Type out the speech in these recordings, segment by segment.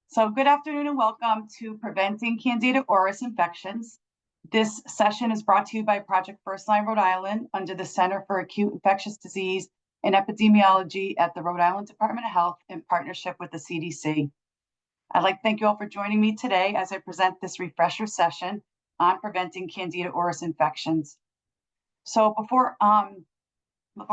So good afternoon and welcome to Preventing Candida auris Infections. This session is brought to you by Project Firstline Rhode Island under the Center for Acute Infectious Disease and Epidemiology at the Rhode Island Department of Health in partnership with the CDC. I'd like to thank you all for joining me today as I present this refresher session on preventing Candida auris infections. So before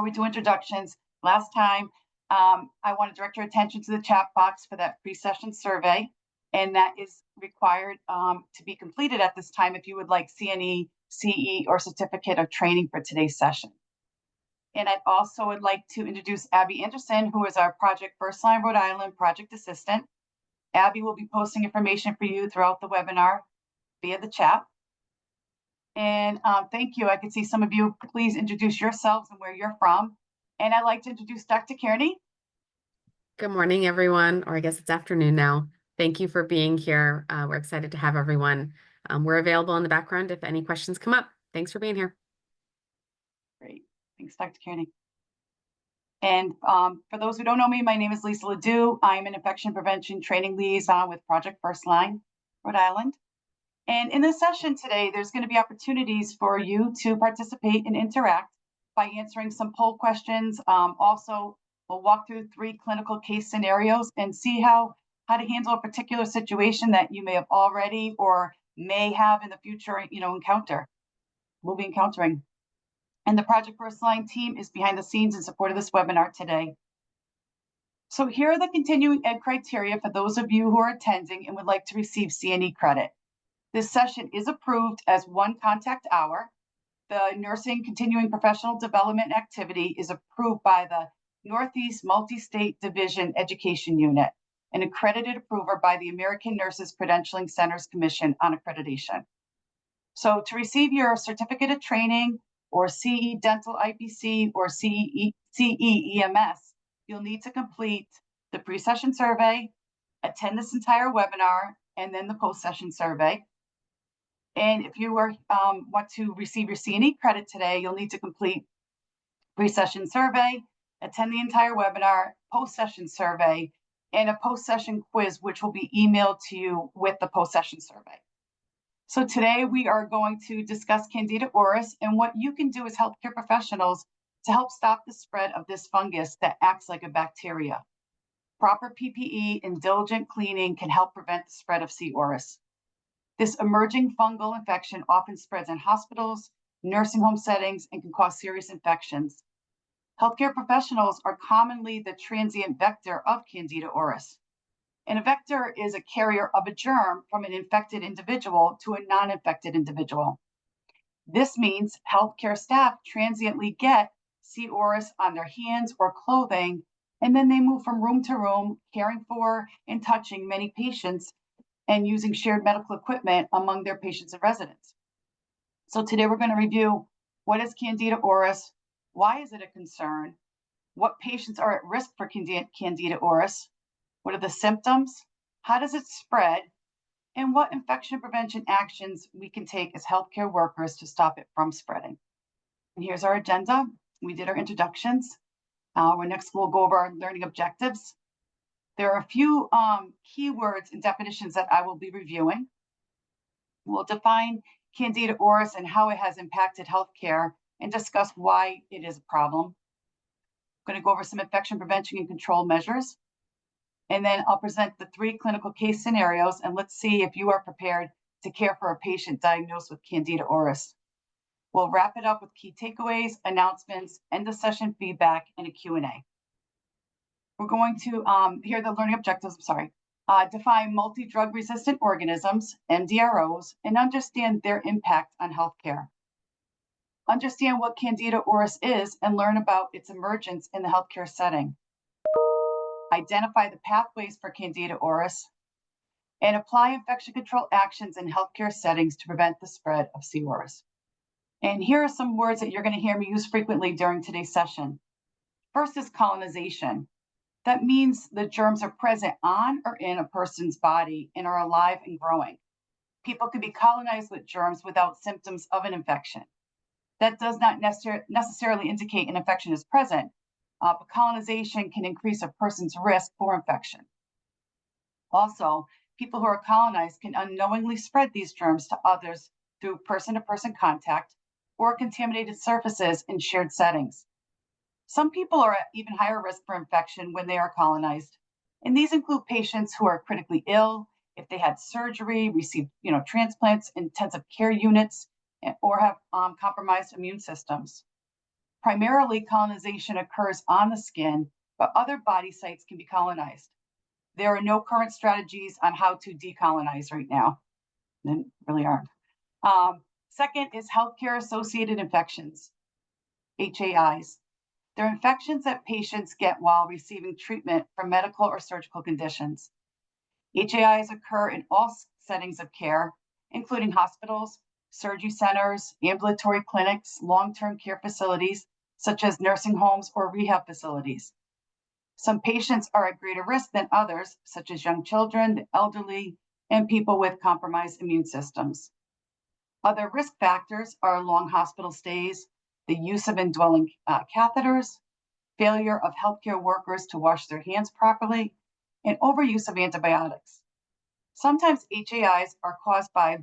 we do introductions, last time I want to direct your attention to the chat box for that pre-session survey, and that is required to be completed at this time if you would like CNE, CE, or certificate of training for today's session. And I also would like to introduce Abby Anderson, who is our Project Firstline Rhode Island project assistant. Abby will be posting information for you throughout the webinar via the chat. And thank you. I can see some of you. Please introduce yourselves and where you're from. And I'd like to introduce Dr. Kearney. Good morning, everyone, or I guess it's afternoon now. Thank you for being here. We're excited to have everyone. We're available in the background if any questions come up. Thanks for being here. Great. Thanks, Dr. Kearney. And for those who don't know me, my name is Lisa Ledoux. I'm an infection prevention training liaison with Project Firstline Rhode Island. And in this session today, there's going to be opportunities for you to participate and interact by answering some poll questions. Also, we'll walk through 3 clinical case scenarios and see how to handle a particular situation that you may have already or may have in the future, we'll be encountering. And the Project Firstline team is behind the scenes in support of this webinar today. So here are the continuing ed criteria for those of you who are attending and would like to receive CNE credit. This session is approved as 1 contact hour. The Nursing Continuing Professional Development Activity is approved by the Northeast Multi-State Division Education Unit, an accredited approver by the American Nurses Credentialing Centers Commission on Accreditation. So to receive your certificate of training or CE Dental IPC or CE EMS, you'll need to complete the pre-session survey, attend this entire webinar, and then the post-session survey. And if you want to receive your CNE credit today, you'll need to complete pre-session survey, attend the entire webinar, post-session survey, and a post-session quiz, which will be emailed to you with the post-session survey. So today we are going to discuss Candida auris and what you can do as healthcare professionals to help stop the spread of this fungus that acts like a bacteria. Proper PPE and diligent cleaning can help prevent the spread of C. auris. This emerging fungal infection often spreads in hospitals, nursing home settings, and can cause serious infections. Healthcare professionals are commonly the transient vector of Candida auris. And a vector is a carrier of a germ from an infected individual to a non-infected individual. This means healthcare staff transiently get C. auris on their hands or clothing, and then they move from room to room, caring for and touching many patients and using shared medical equipment among their patients and residents. So today we're going to review what is Candida auris, why is it a concern, what patients are at risk for Candida auris, what are the symptoms, how does it spread, and what infection prevention actions we can take as healthcare workers to stop it from spreading. And here's our agenda. We did our introductions. Next we'll go over our learning objectives. There are a few keywords and definitions that I will be reviewing. We'll define Candida auris and how it has impacted healthcare and discuss why it is a problem. I'm going to go over some infection prevention and control measures. And then I'll present the 3 clinical case scenarios, and let's see if you are prepared to care for a patient diagnosed with Candida auris. We'll wrap it up with key takeaways, announcements, end of session feedback, and a Q&A. We're going to, here are the learning objectives, define multi-drug resistant organisms, MDROs, and understand their impact on healthcare. Understand what Candida auris is and learn about its emergence in the healthcare setting. Identify the pathways for Candida auris, and apply infection control actions in healthcare settings to prevent the spread of C. auris. And here are some words that you're going to hear me use frequently during today's session. First is colonization. That means the germs are present on or in a person's body and are alive and growing. People can be colonized with germs without symptoms of an infection. That does not necessarily indicate an infection is present, but colonization can increase a person's risk for infection. Also, people who are colonized can unknowingly spread these germs to others through person-to-person contact or contaminated surfaces in shared settings. Some people are at even higher risk for infection when they are colonized, and these include patients who are critically ill, if they had surgery, received transplants, intensive care units, or have compromised immune systems. Primarily, colonization occurs on the skin, but other body sites can be colonized. There are no current strategies on how to decolonize right now. There really aren't. Second is healthcare-associated infections, HAIs. They're infections that patients get while receiving treatment for medical or surgical conditions. HAIs occur in all settings of care, including hospitals, surgery centers, ambulatory clinics, long-term care facilities, such as nursing homes or rehab facilities. Some patients are at greater risk than others, such as young children, the elderly, and people with compromised immune systems. Other risk factors are long hospital stays, the use of indwelling catheters, failure of healthcare workers to wash their hands properly, and overuse of antibiotics. Sometimes HAIs are caused by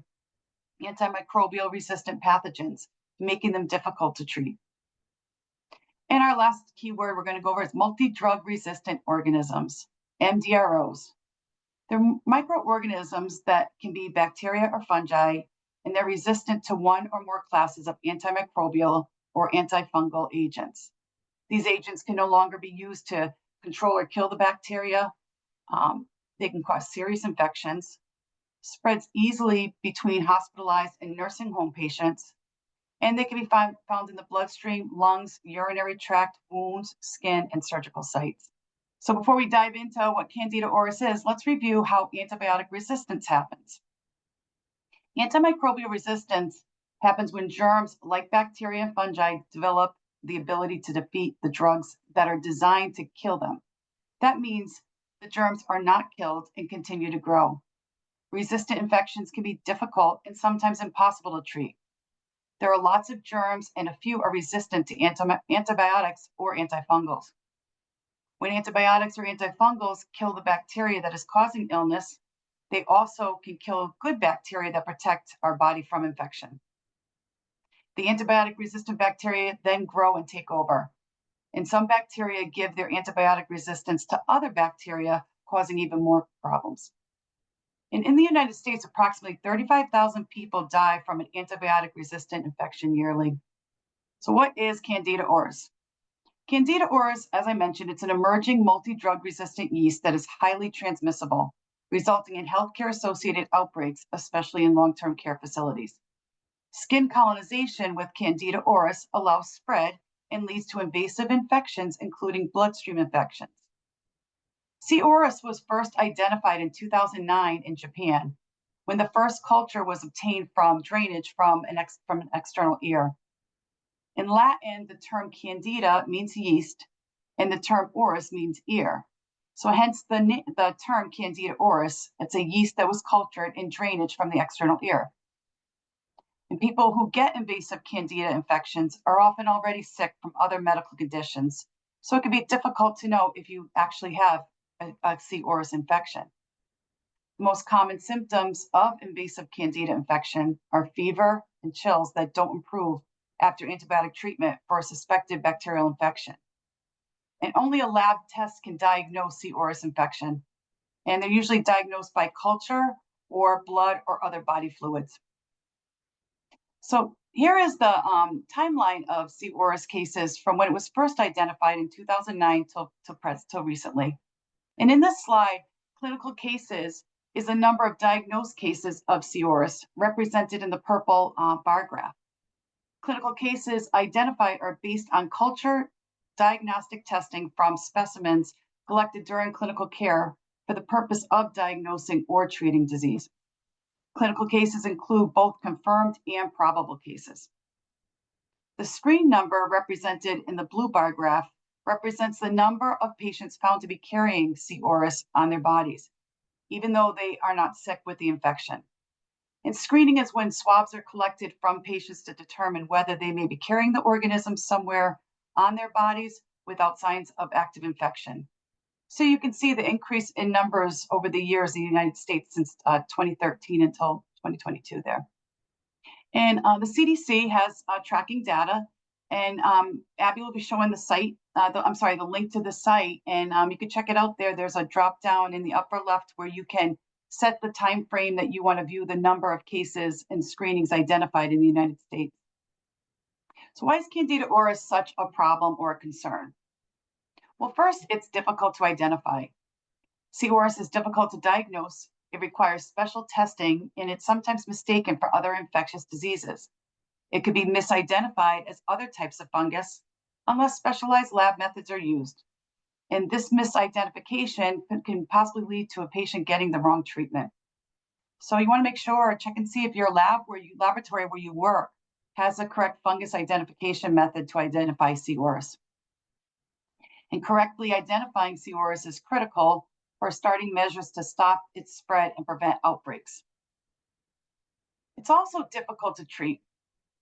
antimicrobial resistant pathogens, making them difficult to treat. And our last keyword we're going to go over is multi-drug resistant organisms, MDROs. They're microorganisms that can be bacteria or fungi, and they're resistant to one or more classes of antimicrobial or antifungal agents. These agents can no longer be used to control or kill the bacteria. They can cause serious infections, spreads easily between hospitalized and nursing home patients, and they can be found in the bloodstream, lungs, urinary tract, wounds, skin, and surgical sites. So before we dive into what Candida auris is, let's review how antibiotic resistance happens. Antimicrobial resistance happens when germs like bacteria and fungi develop the ability to defeat the drugs that are designed to kill them. That means the germs are not killed and continue to grow. Resistant infections can be difficult and sometimes impossible to treat. There are lots of germs and a few are resistant to antibiotics or antifungals. When antibiotics or antifungals kill the bacteria that is causing illness, they also can kill good bacteria that protect our body from infection. The antibiotic-resistant bacteria then grow and take over. And some bacteria give their antibiotic resistance to other bacteria, causing even more problems. And in the United States, approximately 35,000 people die from an antibiotic-resistant infection yearly. So what is Candida auris? Candida auris, as I mentioned, it's an emerging multi-drug resistant yeast that is highly transmissible, resulting in healthcare-associated outbreaks, especially in long-term care facilities. Skin colonization with Candida auris allows spread and leads to invasive infections, including bloodstream infections. C. auris was first identified in 2009 in Japan, when the first culture was obtained from drainage from an external ear. In Latin, the term Candida means yeast, and the term auris means ear. So hence the term Candida auris, it's a yeast that was cultured in drainage from the external ear. And people who get invasive Candida infections are often already sick from other medical conditions, so it can be difficult to know if you actually have a C. auris infection. The most common symptoms of invasive Candida infection are fever and chills that don't improve after antibiotic treatment for a suspected bacterial infection. And only a lab test can diagnose C. auris infection, and they're usually diagnosed by culture or blood or other body fluids. So here is the timeline of C. auris cases from when it was first identified in 2009 till recently. And in this slide, clinical cases is the number of diagnosed cases of C. auris, represented in the purple bar graph. Clinical cases identified are based on culture diagnostic testing from specimens collected during clinical care for the purpose of diagnosing or treating disease. Clinical cases include both confirmed and probable cases. The screen number represented in the blue bar graph represents the number of patients found to be carrying C. auris on their bodies, even though they are not sick with the infection. And screening is when swabs are collected from patients to determine whether they may be carrying the organism somewhere on their bodies without signs of active infection. So you can see the increase in numbers over the years in the United States since 2013 until 2022 there. And the CDC has tracking data, and Abby will be showing the site, the link to the site, and you can check it out there. There's a drop down in the upper left where you can set the time frame that you want to view the number of cases and screenings identified in the United States. So why is Candida auris such a problem or a concern? Well, first, it's difficult to identify. C. auris is difficult to diagnose. It requires special testing, and it's sometimes mistaken for other infectious diseases. It could be misidentified as other types of fungus unless specialized lab methods are used. And this misidentification can possibly lead to a patient getting the wrong treatment. So you want to make sure, check and see if your laboratory where you work has a correct fungus identification method to identify C. auris. And correctly identifying C. auris is critical for starting measures to stop its spread and prevent outbreaks. It's also difficult to treat.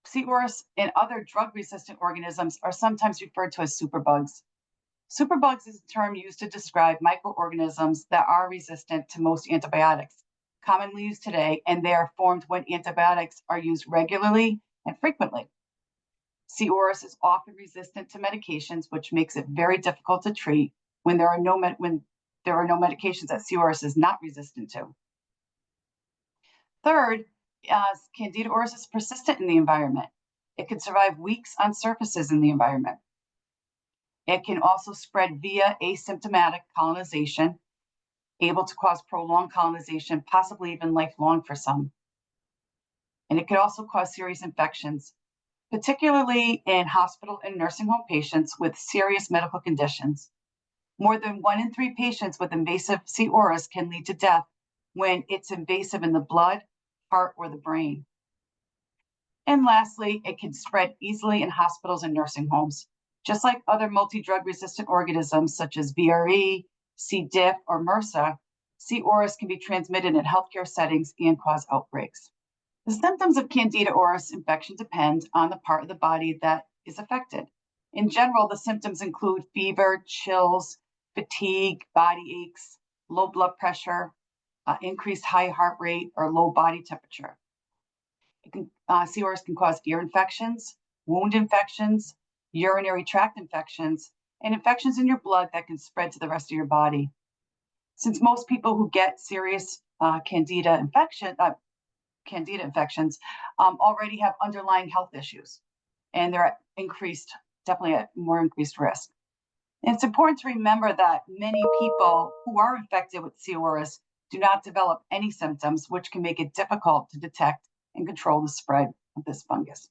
C. auris and other drug-resistant organisms are sometimes referred to as superbugs. Superbugs is a term used to describe microorganisms that are resistant to most antibiotics commonly used today, and they are formed when antibiotics are used regularly and frequently. C. auris is often resistant to medications, which makes it very difficult to treat when there are no medications that C. auris is not resistant to. Third, Candida auris is persistent in the environment. It can survive weeks on surfaces in the environment. It can also spread via asymptomatic colonization, able to cause prolonged colonization, possibly even lifelong for some. And it could also cause serious infections, particularly in hospital and nursing home patients with serious medical conditions. More than 1 in 3 patients with invasive C. auris can lead to death when it's invasive in the blood, heart, or the brain. And lastly, it can spread easily in hospitals and nursing homes. Just like other multi-drug resistant organisms such as VRE, C. diff, or MRSA, C. auris can be transmitted in healthcare settings and cause outbreaks. The symptoms of Candida auris infection depend on the part of the body that is affected. In general, the symptoms include fever, chills, fatigue, body aches, low blood pressure, increased high heart rate, or low body temperature. C. auris can cause ear infections, wound infections, urinary tract infections, and infections in your blood that can spread to the rest of your body. Since most people who get serious Candida infections already have underlying health issues, and they're definitely at more increased risk. And it's important to remember that many people who are infected with C. auris do not develop any symptoms, which can make it difficult to detect and control the spread of this fungus.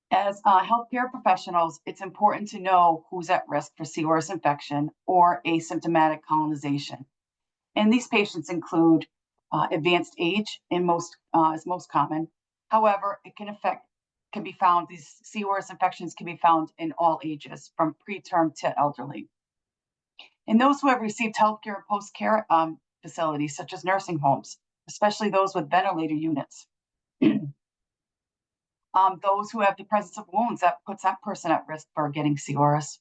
As healthcare professionals, it's important to know who's at risk for C. auris infection or asymptomatic colonization. And these patients include advanced age is most common. However, these C. auris infections can be found in all ages, from preterm to elderly. And those who have received healthcare and post-care facilities, such as nursing homes, especially those with ventilator units. Those who have the presence of wounds, that puts that person at risk for getting C. auris.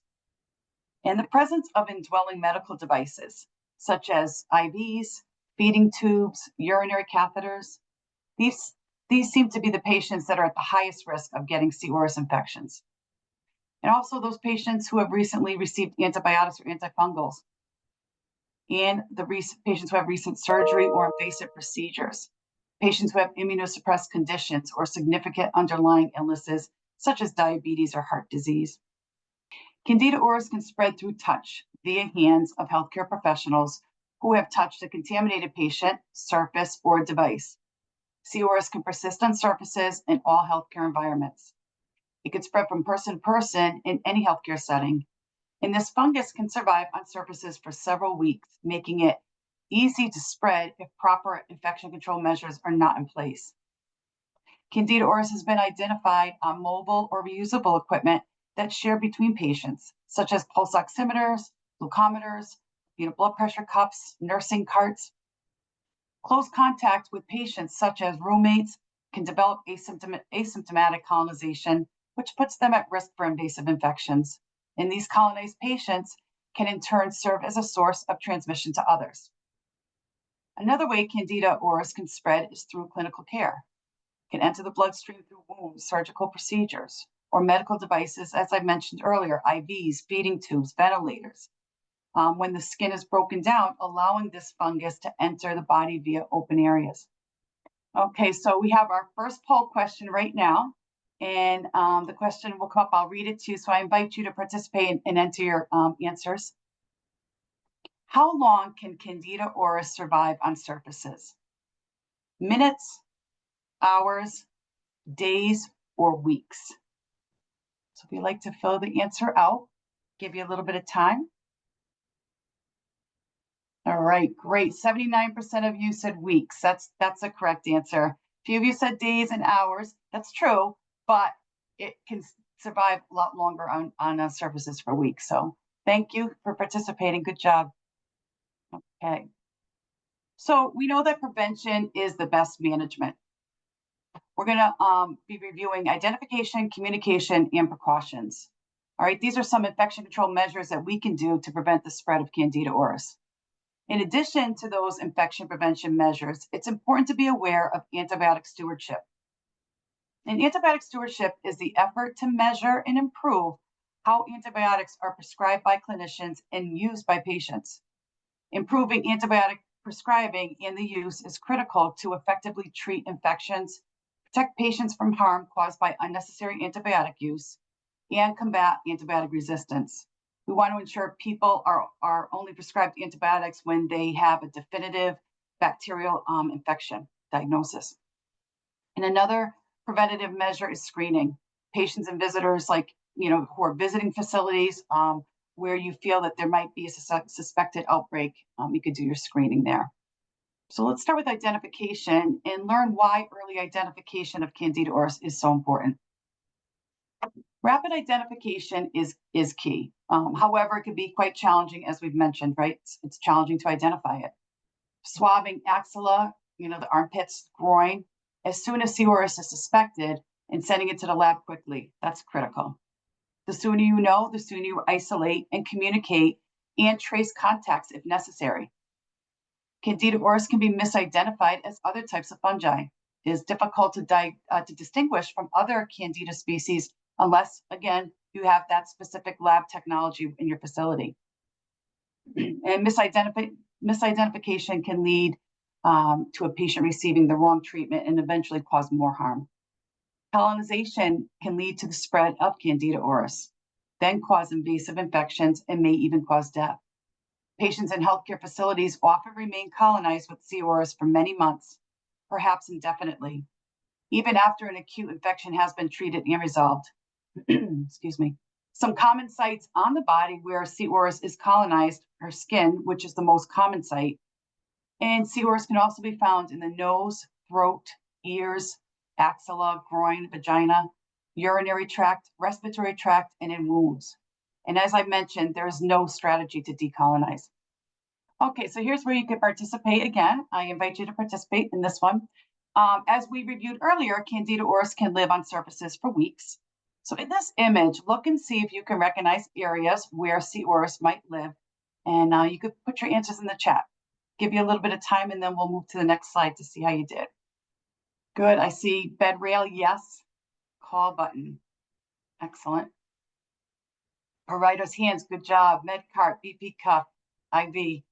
And the presence of indwelling medical devices, such as IVs, feeding tubes, urinary catheters. These seem to be the patients that are at the highest risk of getting C. auris infections. And also those patients who have recently received antibiotics or antifungals, and patients who have recent surgery or invasive procedures, patients who have immunosuppressed conditions or significant underlying illnesses, such as diabetes or heart disease. Candida auris can spread through touch via hands of healthcare professionals who have touched a contaminated patient, surface, or device. C. auris can persist on surfaces in all healthcare environments. It can spread from person to person in any healthcare setting, and this fungus can survive on surfaces for several weeks, making it easy to spread if proper infection control measures are not in place. Candida auris has been identified on mobile or reusable equipment that's shared between patients, such as pulse oximeters, glucometers, blood pressure cuffs, nursing carts. Close contact with patients, such as roommates, can develop asymptomatic colonization, which puts them at risk for invasive infections. And these colonized patients can in turn serve as a source of transmission to others. Another way Candida auris can spread is through clinical care. It can enter the bloodstream through wounds, surgical procedures, or medical devices, as I mentioned earlier, IVs, feeding tubes, ventilators. When the skin is broken down, allowing this fungus to enter the body via open areas. Okay, so we have our first poll question right now, and the question will come up. I'll read it to you, so I invite you to participate and enter your answers. How long can Candida auris survive on surfaces? Minutes, hours, days, or weeks? So if you'd like to fill the answer out, give you a little bit of time. All right, great. 79% of you said weeks. That's a correct answer. A few of you said days and hours. That's true, but it can survive a lot longer on surfaces for weeks. So thank you for participating. Good job. Okay. So we know that prevention is the best management. We're going to be reviewing identification, communication, and precautions. All right, these are some infection control measures that we can do to prevent the spread of Candida auris. In addition to those infection prevention measures, it's important to be aware of antibiotic stewardship. And antibiotic stewardship is the effort to measure and improve how antibiotics are prescribed by clinicians and used by patients. Improving antibiotic prescribing and the use is critical to effectively treat infections, protect patients from harm caused by unnecessary antibiotic use, and combat antibiotic resistance. We want to ensure people are only prescribed antibiotics when they have a definitive bacterial infection diagnosis. And another preventative measure is screening. Patients and visitors, who are visiting facilities where you feel that there might be a suspected outbreak, you could do your screening there. So let's start with identification and learn why early identification of Candida auris is so important. Rapid identification is key. However, it can be quite challenging, as we've mentioned, right? It's challenging to identify it. Swabbing axilla, the armpits, groin, as soon as C. auris is suspected, and sending it to the lab quickly. That's critical. The sooner you know, the sooner you isolate and communicate and trace contacts if necessary. Candida auris can be misidentified as other types of fungi. It is difficult to distinguish from other Candida species unless, again, you have that specific lab technology in your facility. And misidentification can lead to a patient receiving the wrong treatment and eventually cause more harm. Colonization can lead to the spread of Candida auris, then cause invasive infections and may even cause death. Patients in healthcare facilities often remain colonized with C. auris for many months, perhaps indefinitely, even after an acute infection has been treated and resolved. Excuse me. Some common sites on the body where C. auris is colonized are skin, which is the most common site, and C. auris can also be found in the nose, throat, ears, axilla, groin, vagina, urinary tract, respiratory tract, and in wounds. And as I mentioned, there is no strategy to decolonize. Okay, so here's where you can participate again. I invite you to participate in this one. As we reviewed earlier, Candida auris can live on surfaces for weeks. So in this image, look and see if you can recognize areas where C. auris might live. And you could put your answers in the chat. Give you a little bit of time, and then we'll move to the next slide to see how you did. Good, I see bed rail, yes. Call button, excellent. Provider's hands, good job. Med cart, BP cuff, IV.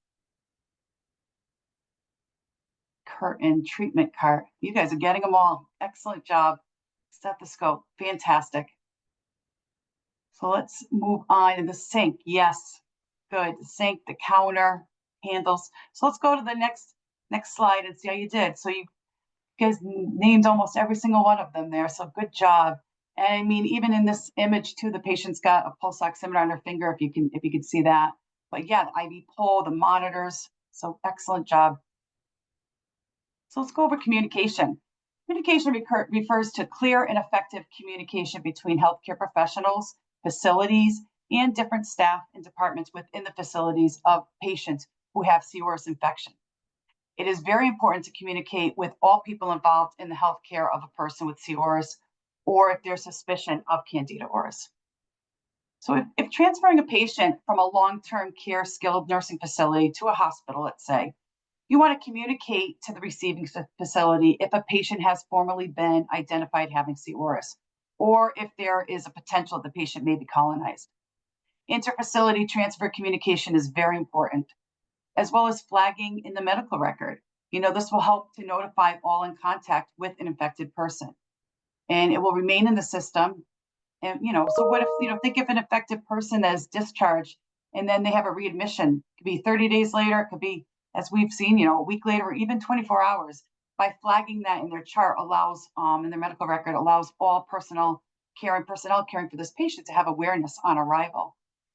Curtain, treatment cart. You guys are getting them all. Excellent job. Stethoscope, fantastic. So let's move on to the sink. Yes, good. The sink, the counter, handles. So let's go to the next slide and see how you did. So you guys named almost every single one of them there. So good job. And I mean, even in this image too, the patient's got a pulse oximeter on their finger, if you can see that. But yeah, the IV pole, the monitors. So excellent job. So let's go over communication. Communication refers to clear and effective communication between healthcare professionals, facilities, and different staff and departments within the facilities of patients who have C. auris infection. It is very important to communicate with all people involved in the healthcare of a person with C. auris, or if there's suspicion of Candida auris. So if transferring a patient from a long-term care skilled nursing facility to a hospital, let's say, you want to communicate to the receiving facility if a patient has formally been identified having C. auris, or if there is a potential the patient may be colonized. Interfacility transfer communication is very important, as well as flagging in the medical record. This will help to notify all in contact with an infected person, and it will remain in the system. And, so what if, think of an infected person as discharged and then they have a readmission. It could be 30 days later, it could be, as we've seen, a week later, or even 24 hours. By flagging that in their chart allows, in their medical record, allows all personnel caring for this patient to have awareness on arrival.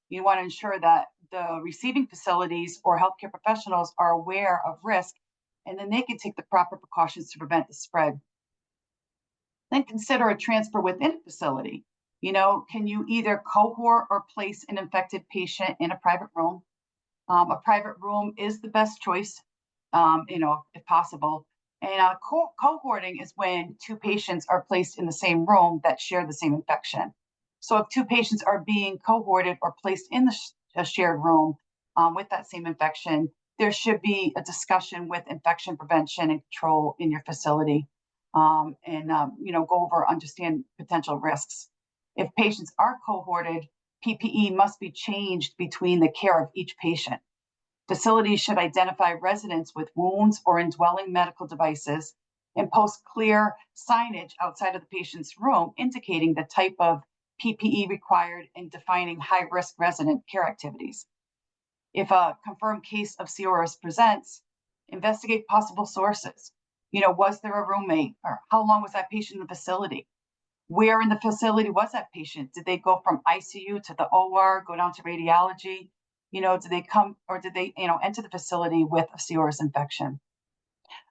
You want to ensure that the receiving facilities or healthcare professionals are aware of risk, and then they can take the proper precautions to prevent the spread. Then consider a transfer within a facility. Can you either cohort or place an infected patient in a private room? A private room is the best choice, if possible. And cohorting is when two patients are placed in the same room that share the same infection. So if two patients are being cohorted or placed in a shared room with that same infection, there should be a discussion with infection prevention and control in your facility, and go over, understand potential risks. If patients are cohorted, PPE must be changed between the care of each patient. Facilities should identify residents with wounds or indwelling medical devices and post clear signage outside of the patient's room indicating the type of PPE required and defining high-risk resident care activities. If a confirmed case of C. auris presents, investigate possible sources. Was there a roommate, or how long was that patient in the facility? Where in the facility was that patient? Did they go from ICU to the OR, go down to radiology? Did they come, or did they, enter the facility with a C. auris infection?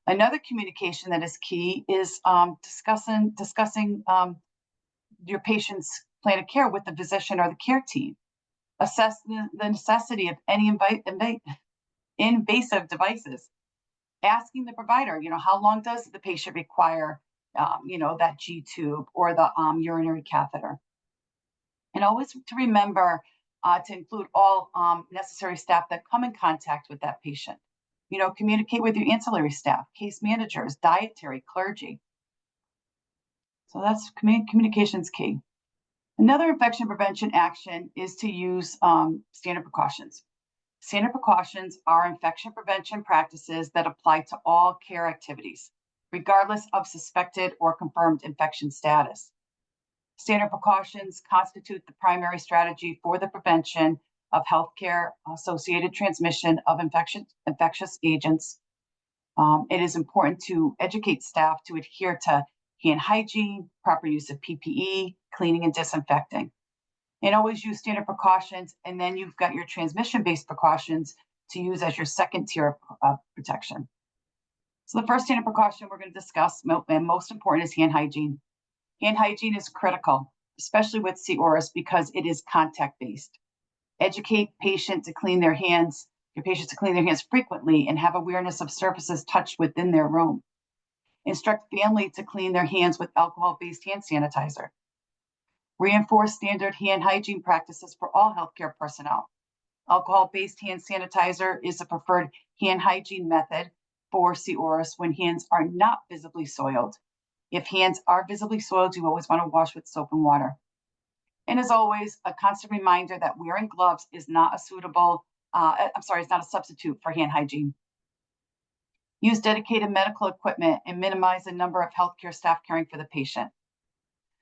Another communication that is key is discussing your patient's plan of care with the physician or the care team. Assess the necessity of any invasive devices. Asking the provider, how long does the patient require, that G tube or the urinary catheter? And always to remember to include all necessary staff that come in contact with that patient. Communicate with your ancillary staff, case managers, dietary, clergy. So that's communication's key. Another infection prevention action is to use standard precautions. Standard precautions are infection prevention practices that apply to all care activities, regardless of suspected or confirmed infection status. Standard precautions constitute the primary strategy for the prevention of healthcare-associated transmission of infectious agents. It is important to educate staff to adhere to hand hygiene, proper use of PPE, cleaning and disinfecting. And always use standard precautions, and then you've got your transmission-based precautions to use as your second tier of protection. So the first standard precaution we're going to discuss, and most important, is hand hygiene. Hand hygiene is critical, especially with C. auris, because it is contact-based. Educate your patients to clean their hands frequently and have awareness of surfaces touched within their room. Instruct family to clean their hands with alcohol-based hand sanitizer. Reinforce standard hand hygiene practices for all healthcare personnel. Alcohol-based hand sanitizer is a preferred hand hygiene method for C. auris when hands are not visibly soiled. If hands are visibly soiled, you always want to wash with soap and water. And as always, a constant reminder that wearing gloves is not a substitute for hand hygiene. Use dedicated medical equipment and minimize the number of healthcare staff caring for the patient.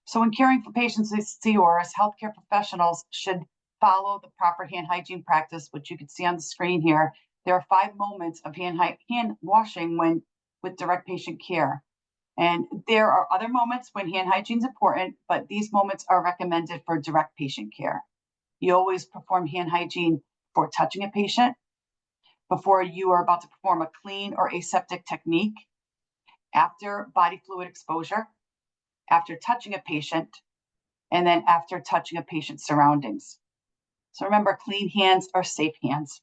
So when caring for patients with C. auris, healthcare professionals should follow the proper hand hygiene practice, which you can see on the screen here. There are 5 moments of hand washing with direct patient care. And there are other moments when hand hygiene is important, but these moments are recommended for direct patient care. You always perform hand hygiene before touching a patient, before you are about to perform a clean or aseptic technique, after body fluid exposure, after touching a patient, and then after touching a patient's surroundings. So remember, clean hands are safe hands.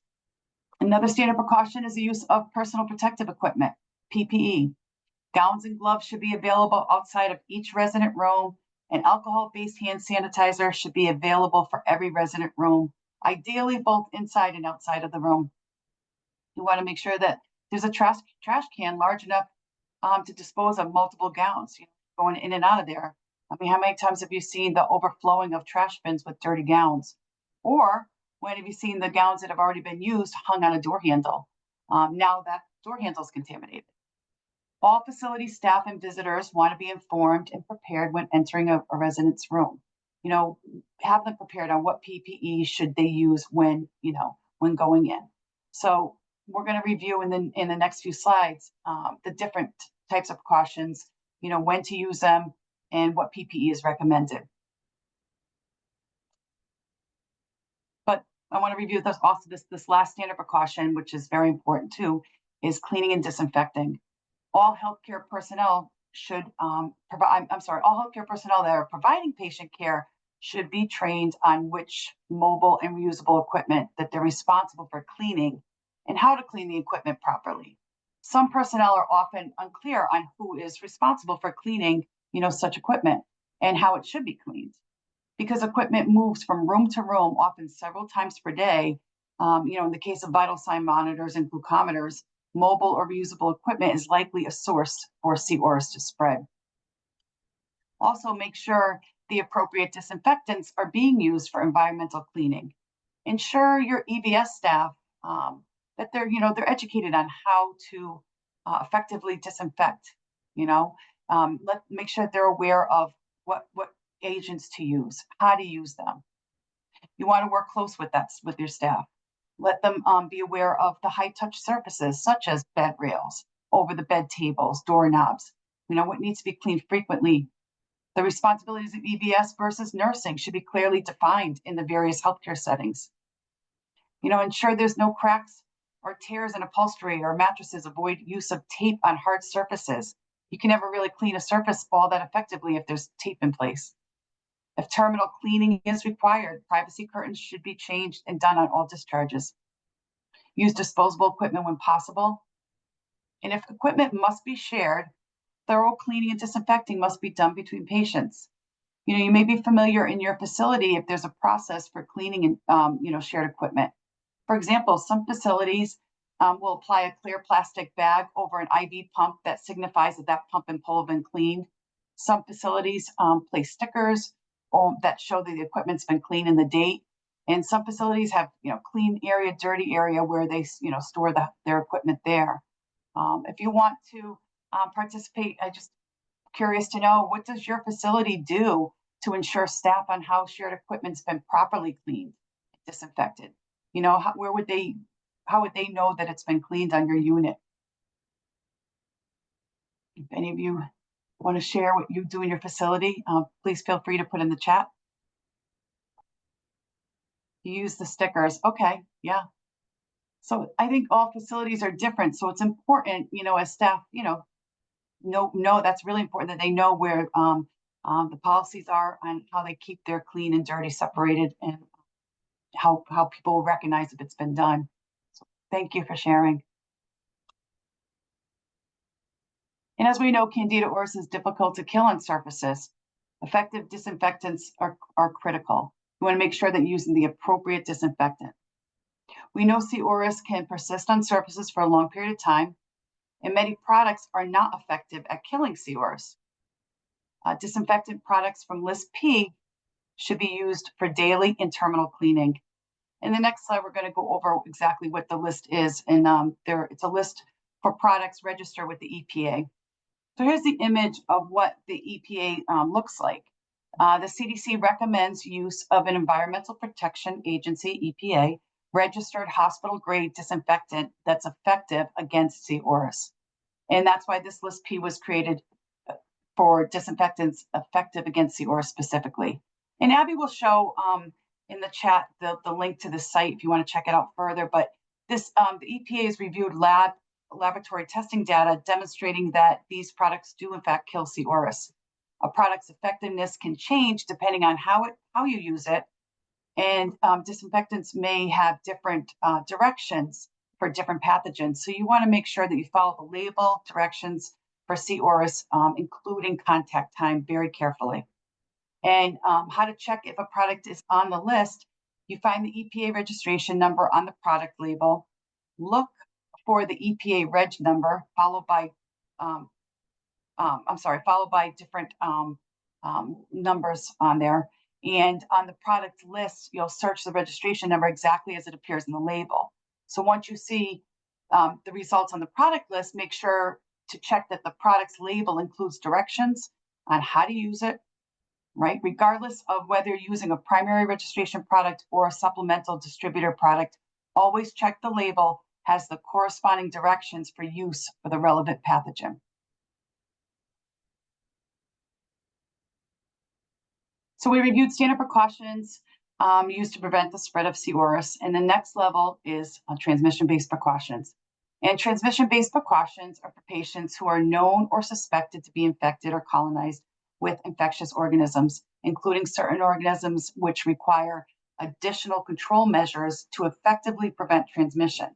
Another standard precaution is the use of personal protective equipment, PPE. Gowns and gloves should be available outside of each resident room An alcohol-based hand sanitizer should be available for every resident room, ideally both inside and outside of the room. You want to make sure that there's a trash can large enough to dispose of multiple gowns, going in and out of there. I mean, how many times have you seen the overflowing of trash bins with dirty gowns? Or when have you seen the gowns that have already been used hung on a door handle? Now that door handle is contaminated. All facility staff and visitors want to be informed and prepared when entering a resident's room. Have them prepared on what PPE should they use when going in. So we're going to review in the next few slides the different types of precautions, when to use them and what PPE is recommended. But I want to review this last standard precaution, which is very important too, is cleaning and disinfecting. All healthcare personnel should all healthcare personnel that are providing patient care should be trained on which mobile and reusable equipment that they're responsible for cleaning and how to clean the equipment properly. Some personnel are often unclear on who is responsible for cleaning, such equipment and how it should be cleaned. Because equipment moves from room to room, often several times per day, in the case of vital sign monitors and glucometers, mobile or reusable equipment is likely a source for C. auris to spread. Also, make sure the appropriate disinfectants are being used for environmental cleaning. Ensure your EVS staff that they're educated on how to effectively disinfect. Make sure that they're aware of what agents to use, how to use them. You want to work close with your staff. Let them be aware of the high touch surfaces such as bed rails, over the bed tables, doorknobs, what needs to be cleaned frequently. The responsibilities of EVS versus nursing should be clearly defined in the various healthcare settings. Ensure there's no cracks or tears in upholstery or mattresses. Avoid use of tape on hard surfaces. You can never really clean a surface all that effectively if there's tape in place. If terminal cleaning is required, privacy curtains should be changed and done on all discharges. Use disposable equipment when possible. And if equipment must be shared, thorough cleaning and disinfecting must be done between patients. You may be familiar in your facility if there's a process for cleaning and shared equipment. For example, some facilities will apply a clear plastic bag over an IV pump that signifies that pump and pole have been cleaned. Some facilities place stickers that show that the equipment's been cleaned and the date. And some facilities have, clean area, dirty area where they, store their equipment there. If you want to participate, I'm just curious to know, what does your facility do to ensure staff on how shared equipment's been properly cleaned, disinfected? How would they know that it's been cleaned on your unit? If any of you want to share what you do in your facility, please feel free to put in the chat. You use the stickers. Okay, yeah. So I think all facilities are different. So it's important, as staff, know that's really important that they know where the policies are and how they keep their clean and dirty separated, and how people will recognize if it's been done. So thank you for sharing. And as we know, Candida auris is difficult to kill on surfaces. Effective disinfectants are critical. You want to make sure that you're using the appropriate disinfectant. We know C. auris can persist on surfaces for a long period of time, and many products are not effective at killing C. auris. Disinfectant products from List P should be used for daily and terminal cleaning. In the next slide, we're going to go over exactly what the list is, and it's a list for products registered with the EPA. So here's the image of what the EPA looks like. The CDC recommends use of an Environmental Protection Agency, EPA, registered hospital-grade disinfectant that's effective against C. auris. And that's why this List P was created for disinfectants effective against C. auris specifically. And Abby will show in the chat the link to the site if you want to check it out further. But this the EPA has reviewed laboratory testing data demonstrating that these products do in fact kill C. auris. A product's effectiveness can change depending on how you use it, and disinfectants may have different directions for different pathogens. So you want to make sure that you follow the label directions for C. auris, including contact time, very carefully. And how to check if a product is on the list, you find the EPA registration number on the product label. Look for the EPA reg number, followed by different numbers on there. And on the product list, you'll search the registration number exactly as it appears in the label. So once you see the results on the product list, make sure to check that the product's label includes directions on how to use it, right? Regardless of whether you're using a primary registration product or a supplemental distributor product, always check the label has the corresponding directions for use for the relevant pathogen. So we reviewed standard precautions used to prevent the spread of C. auris, and the next level is transmission-based precautions. And transmission-based precautions are for patients who are known or suspected to be infected or colonized with infectious organisms, including certain organisms which require additional control measures to effectively prevent transmission.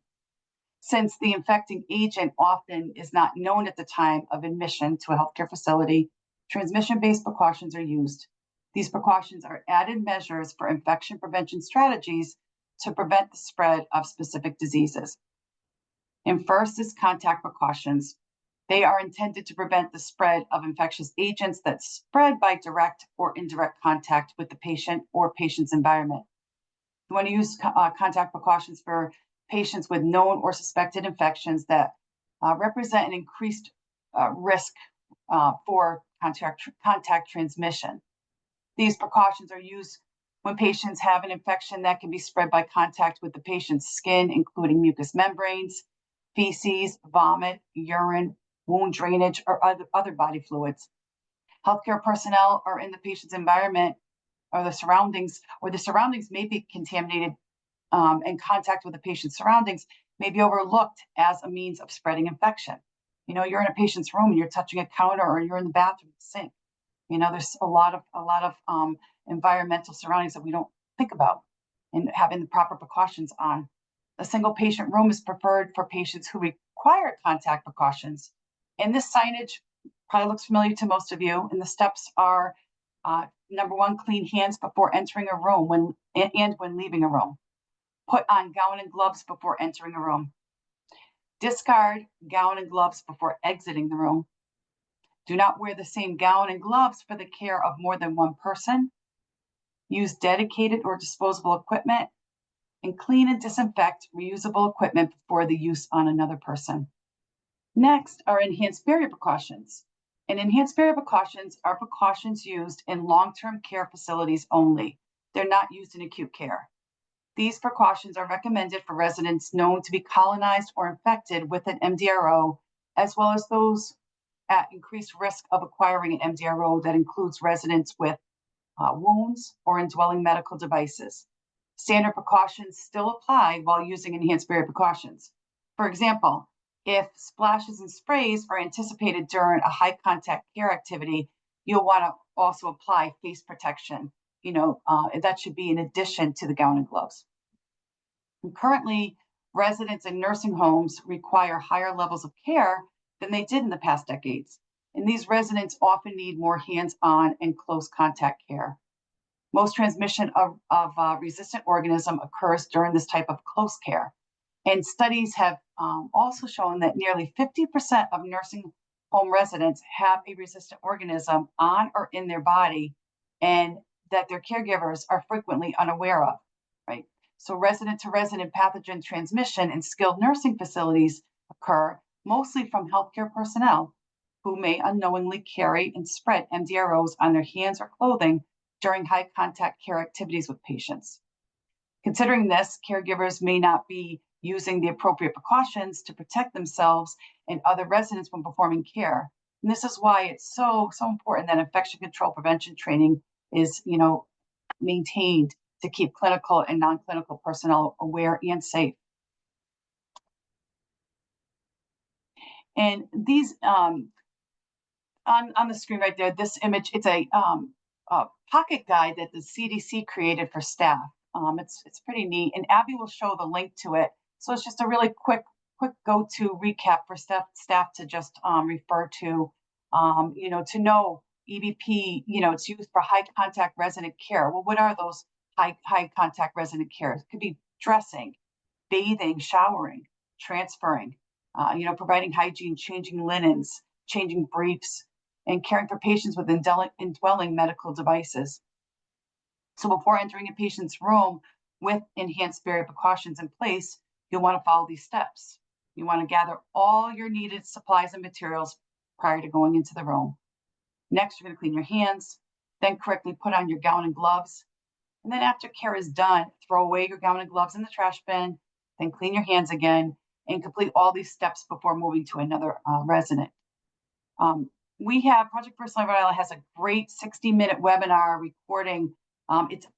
Since the infecting agent often is not known at the time of admission to a healthcare facility, transmission-based precautions are used. These precautions are added measures for infection prevention strategies to prevent the spread of specific diseases. And first is contact precautions. They are intended to prevent the spread of infectious agents that spread by direct or indirect contact with the patient or patient's environment. You want to use contact precautions for patients with known or suspected infections that represent an increased risk for contact transmission. These precautions are used when patients have an infection that can be spread by contact with the patient's skin, including mucous membranes, feces, vomit, urine, wound drainage, or other body fluids. Healthcare personnel are in the patient's environment or the surroundings may be contaminated, and contact with the patient's surroundings may be overlooked as a means of spreading infection. You know, you're in a patient's room and you're touching a counter, or you're in the bathroom sink. You know, there's a lot of environmental surroundings that we don't think about, and having the proper precautions on. A single patient room is preferred for patients who require contact precautions. And this signage probably looks familiar to most of you. And the steps are number one, clean hands before entering a room and when leaving a room. Put on gown and gloves before entering a room. Discard gown and gloves before exiting the room. Do not wear the same gown and gloves for the care of more than one person. Use dedicated or disposable equipment, and clean and disinfect reusable equipment before the use on another person. Next are enhanced barrier precautions. And enhanced barrier precautions are precautions used in long-term care facilities only. They're not used in acute care. These precautions are recommended for residents known to be colonized or infected with an MDRO, as well as those at increased risk of acquiring an MDRO that includes residents with wounds or indwelling medical devices. Standard precautions still apply while using enhanced barrier precautions. For example, if splashes and sprays are anticipated during a high contact care activity, you'll want to also apply face protection. You know, that should be in addition to the gown and gloves. And currently, residents in nursing homes require higher levels of care than they did in the past decades. And these residents often need more hands-on and close contact care. Most transmission of resistant organism occurs during this type of close care. And studies have also shown that nearly 50% of nursing home residents have a resistant organism on or in their body, and that their caregivers are frequently unaware of, right? So resident-to-resident pathogen transmission in skilled nursing facilities occur mostly from healthcare personnel who may unknowingly carry and spread MDROs on their hands or clothing during high contact care activities with patients. Considering this, caregivers may not be using the appropriate precautions to protect themselves and other residents when performing care. And this is why it's so important that infection control prevention training is, maintained to keep clinical and non-clinical personnel aware and safe. And these on the screen right there, this image, it's a pocket guide that the CDC created for staff. It's pretty neat, and Abby will show the link to it. So it's just a really quick go-to recap for staff to just refer to, to know EBP, it's used for high contact resident care. Well, what are those high contact resident care? It could be dressing, bathing, showering, transferring, providing hygiene, changing linens, changing briefs, and caring for patients with indwelling medical devices. So before entering a patient's room with enhanced barrier precautions in place, you'll want to follow these steps. You want to gather all your needed supplies and materials prior to going into the room. Next, you're going to clean your hands, then correctly put on your gown and gloves. And then after care is done, throw away your gown and gloves in the trash bin, then clean your hands again, and complete all these steps before moving to another resident. We have Project Firstline Rhode Island has a great 60-minute webinar recording.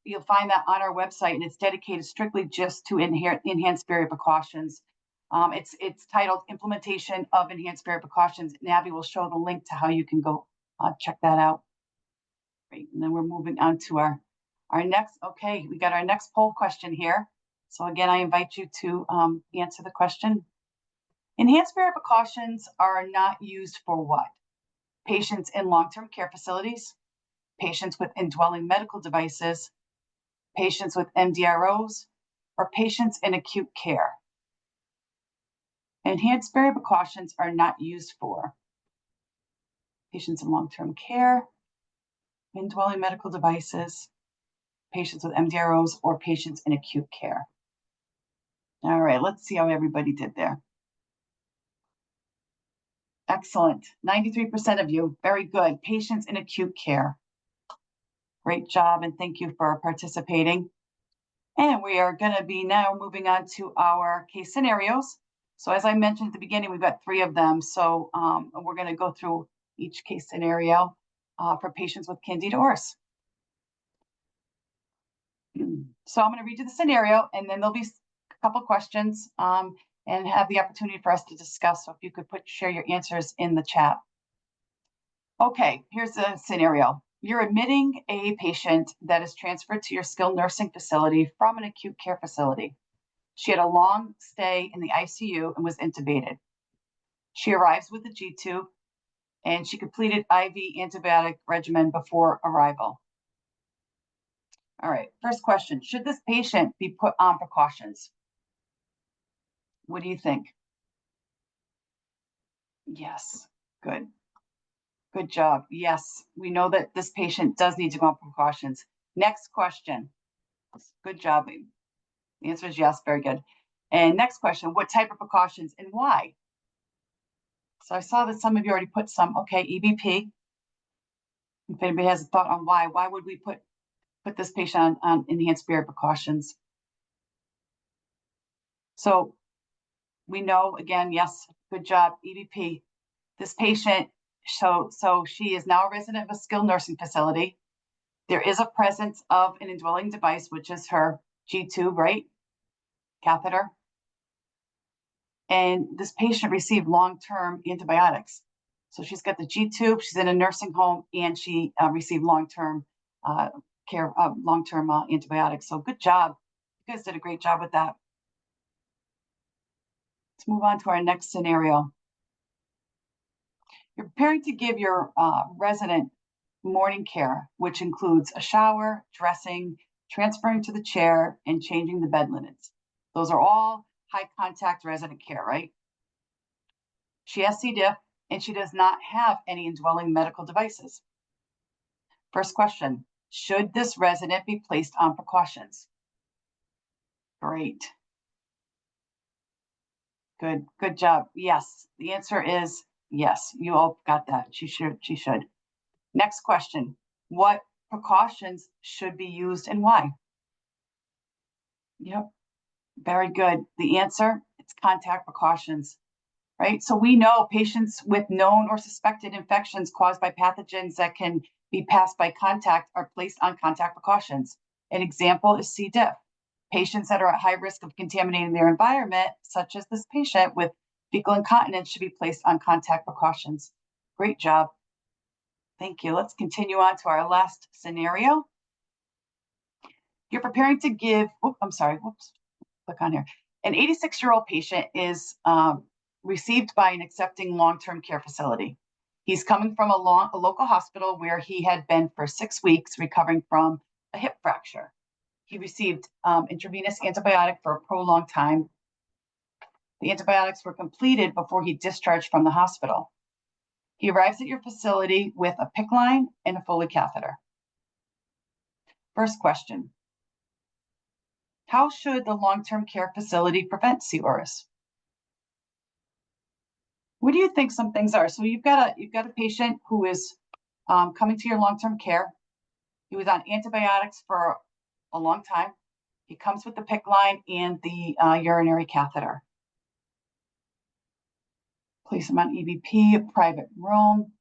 You'll find that on our website, and it's dedicated strictly just to enhanced barrier precautions. It's titled Implementation of Enhanced Barrier Precautions, and Abby will show the link to how you can go check that out. Great, and then we're moving on to our next, okay, we got our next poll question here. So again, I invite you to answer the question. Enhanced barrier precautions are not used for what? Patients in long-term care facilities, patients with indwelling medical devices, patients with MDROs, or patients in acute care. Enhanced barrier precautions are not used for patients in long-term care, indwelling medical devices, patients with MDROs, or patients in acute care. All right, let's see how everybody did there. Excellent. 93% of you. Very good. Patients in acute care. Great job, and thank you for participating. And we are going to be now moving on to our case scenarios. So as I mentioned at the beginning, we've got 3 of them. So we're going to go through each case scenario for patients with Candida auris. So I'm going to read you the scenario, and then there'll be a couple questions and have the opportunity for us to discuss. So if you could share your answers in the chat. Okay, here's the scenario. You're admitting a patient that is transferred to your skilled nursing facility from an acute care facility. She had a long stay in the ICU and was intubated. She arrives with a G-tube, and she completed IV antibiotic regimen before arrival. All right, first question. Should this patient be put on precautions? What do you think? Yes, good. Good job. Yes, we know that this patient does need to go on precautions. Next question. Good job. The answer is yes, very good. And next question, what type of precautions and why? So I saw that some of you already put some, okay, EBP. If anybody has a thought on why would we put this patient on enhanced barrier precautions? So we know, again, yes, good job, EBP. This patient, so she is now a resident of a skilled nursing facility. There is a presence of an indwelling device, which is her G-tube, right? Catheter. And this patient received long-term antibiotics. So she's got the G-tube, she's in a nursing home, and she received long-term care, long-term antibiotics. So good job. You guys did a great job with that. Let's move on to our next scenario. You're preparing to give your resident morning care, which includes a shower, dressing, transferring to the chair, and changing the bed linens. Those are all high contact resident care, right? She has C. diff, and she does not have any indwelling medical devices. First question, should this resident be placed on precautions? Great. Good job. Yes, the answer is yes. You all got that. She should. Next question, what precautions should be used and why? Yep, very good. The answer, it's contact precautions, right? So we know patients with known or suspected infections caused by pathogens that can be passed by contact are placed on contact precautions. An example is C. diff. Patients that are at high risk of contaminating their environment, such as this patient with fecal incontinence, should be placed on contact precautions. Great job. Thank you. Let's continue on to our last scenario. You're preparing to give, click on here. An 86-year-old patient is received by an accepting long-term care facility. He's coming from a local hospital where he had been for 6 weeks recovering from a hip fracture. He received intravenous antibiotic for a prolonged time. The antibiotics were completed before he discharged from the hospital. He arrives at your facility with a PICC line and a Foley catheter. First question: how should the long-term care facility prevent C. auris? What do you think some things are? So you've got a patient who is coming to your long-term care. He was on antibiotics for a long time. He comes with the PICC line and the urinary catheter. Place him on EVP, a private room.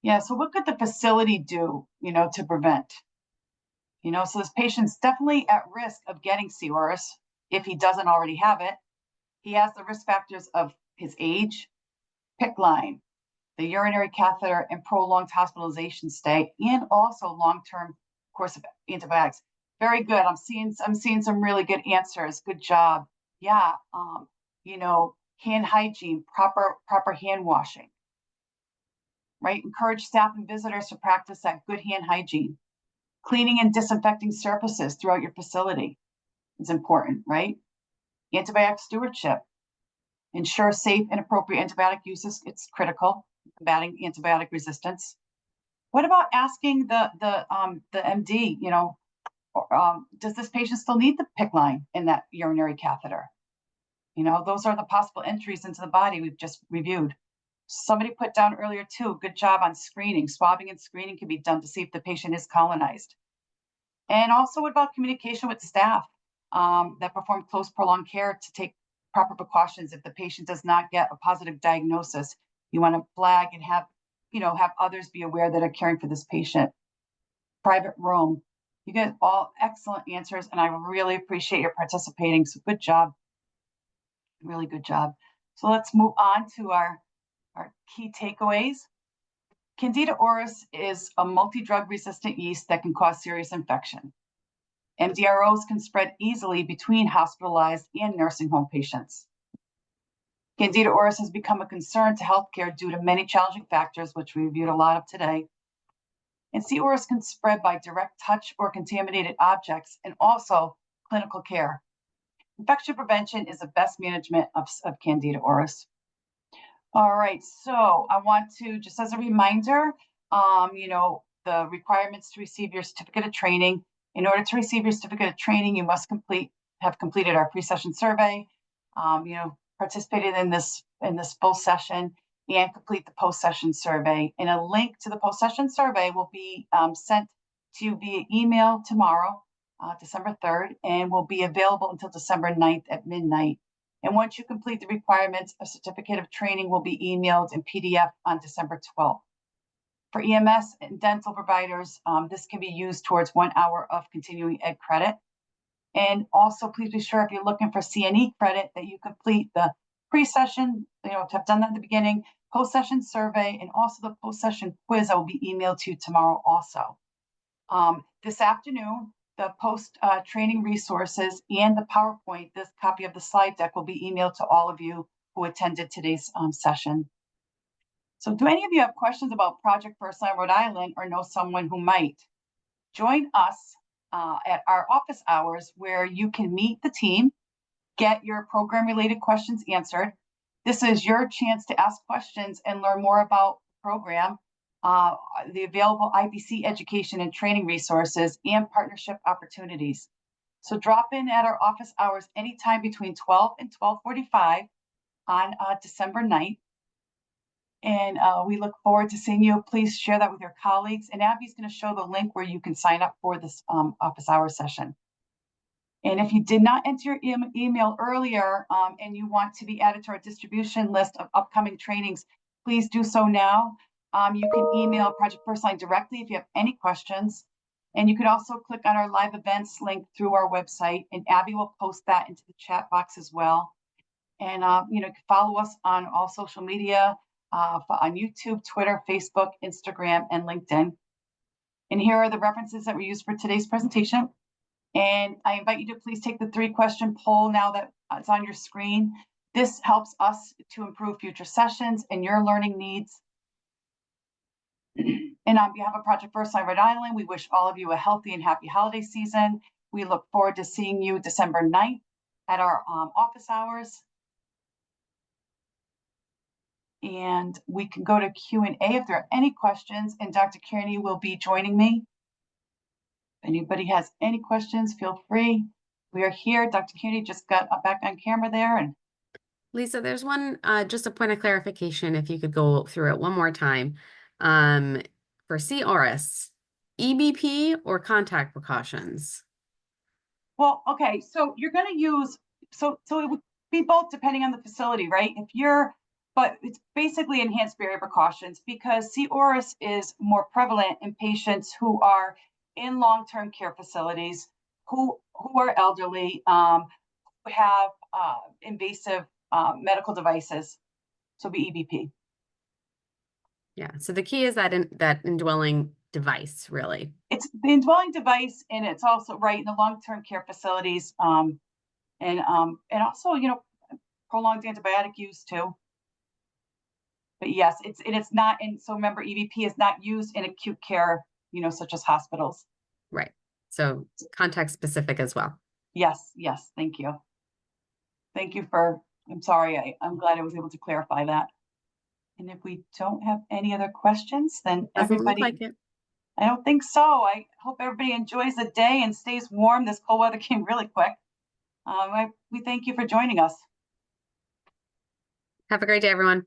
Yeah, so what could the facility do, to prevent? So this patient's definitely at risk of getting C. auris if he doesn't already have it. He has the risk factors of his age, PICC line, the urinary catheter, and prolonged hospitalization stay, and also long-term course of antibiotics. Very good. I'm seeing some really good answers. Good job. Yeah. Hand hygiene, proper hand washing. Right. Encourage staff and visitors to practice that good hand hygiene. Cleaning and disinfecting surfaces throughout your facility is important, right? Antibiotic stewardship. Ensure safe and appropriate antibiotic uses. It's critical, combating antibiotic resistance. What about asking the MD, does this patient still need the PICC line in that urinary catheter? Those are the possible entries into the body we've just reviewed. Somebody put down earlier too, good job on screening. Swabbing and screening can be done to see if the patient is colonized. And also, what about communication with staff that perform close prolonged care to take proper precautions if the patient does not get a positive diagnosis? You want to flag and have others be aware that are caring for this patient. Private room. You get all excellent answers, and I really appreciate your participating. So good job. Really good job. So let's move on to our key takeaways. Candida auris is a multi-drug resistant yeast that can cause serious infection. MDROs can spread easily between hospitalized and nursing home patients. Candida auris has become a concern to healthcare due to many challenging factors, which we reviewed a lot of today. And C. auris can spread by direct touch or contaminated objects, and also clinical care. Infection prevention is the best management of Candida auris. All right, so I want to, just as a reminder, the requirements to receive your certificate of training. In order to receive your certificate of training, you must have completed our pre-session survey, participated in this full session, and complete the post-session survey. And a link to the post-session survey will be sent to you via email tomorrow, December 3rd, and will be available until December 9th at midnight. And once you complete the requirements, a certificate of training will be emailed in PDF on December 12th. For EMS and dental providers, this can be used towards 1 hour of continuing ed credit. And also, please be sure if you're looking for CNE credit that you complete the pre-session, to have done that at the beginning, post-session survey, and also the post-session quiz that will be emailed to you tomorrow also. This afternoon, the post-training resources and the PowerPoint, this copy of the slide deck, will be emailed to all of you who attended today's session. So do any of you have questions about Project Firstline Rhode Island or know someone who might? Join us at our office hours where you can meet the team, get your program-related questions answered. This is your chance to ask questions and learn more about the program, the available IBC education and training resources, and partnership opportunities. So drop in at our office hours anytime between 12 and 12:45 on December 9th. And we look forward to seeing you. Please share that with your colleagues. And Abby's going to show the link where you can sign up for this office hour session. And if you did not enter your email earlier and you want to be added to our distribution list of upcoming trainings, please do so now. You can email Project Firstline directly if you have any questions. And you can also click on our live events link through our website, and Abby will post that into the chat box as well. And follow us on all social media, on YouTube, Twitter, Facebook, Instagram, and LinkedIn. And here are the references that we used for today's presentation. And I invite you to please take the 3-question poll now that it's on your screen. This helps us to improve future sessions and your learning needs. And on behalf of Project Firstline Rhode Island, we wish all of you a healthy and happy holiday season. We look forward to seeing you December 9th at our office hours. And we can go to Q&A if there are any questions, and Dr. Kearney will be joining me. If anybody has any questions, feel free. We are here. Dr. Kearney just got back on camera there. And Lisa, there's one, just a point of clarification, if you could go through it one more time. For C. auris, EBP or contact precautions? well, okay, so you're going to use, so it would be both depending on the facility, right? But it's basically enhanced barrier precautions, because C. auris is more prevalent in patients who are in long-term care facilities, who are elderly, who have invasive medical devices, so be EBP. Yeah, so the key is that indwelling device, really. It's the indwelling device, and it's also right in the long-term care facilities, and also, you know, prolonged antibiotic use too. But yes, it's not in. So remember, EBP is not used in acute care, you know, such as hospitals. Right. So context specific as well. Yes, yes. Thank you. Thank you for. I'm sorry. I'm glad I was able to clarify that. And if we don't have any other questions, then Doesn't look everybody. like it. I don't think so. I hope everybody enjoys the day and stays warm. This cold weather came really quick. We thank you for joining us. Have a great day, everyone.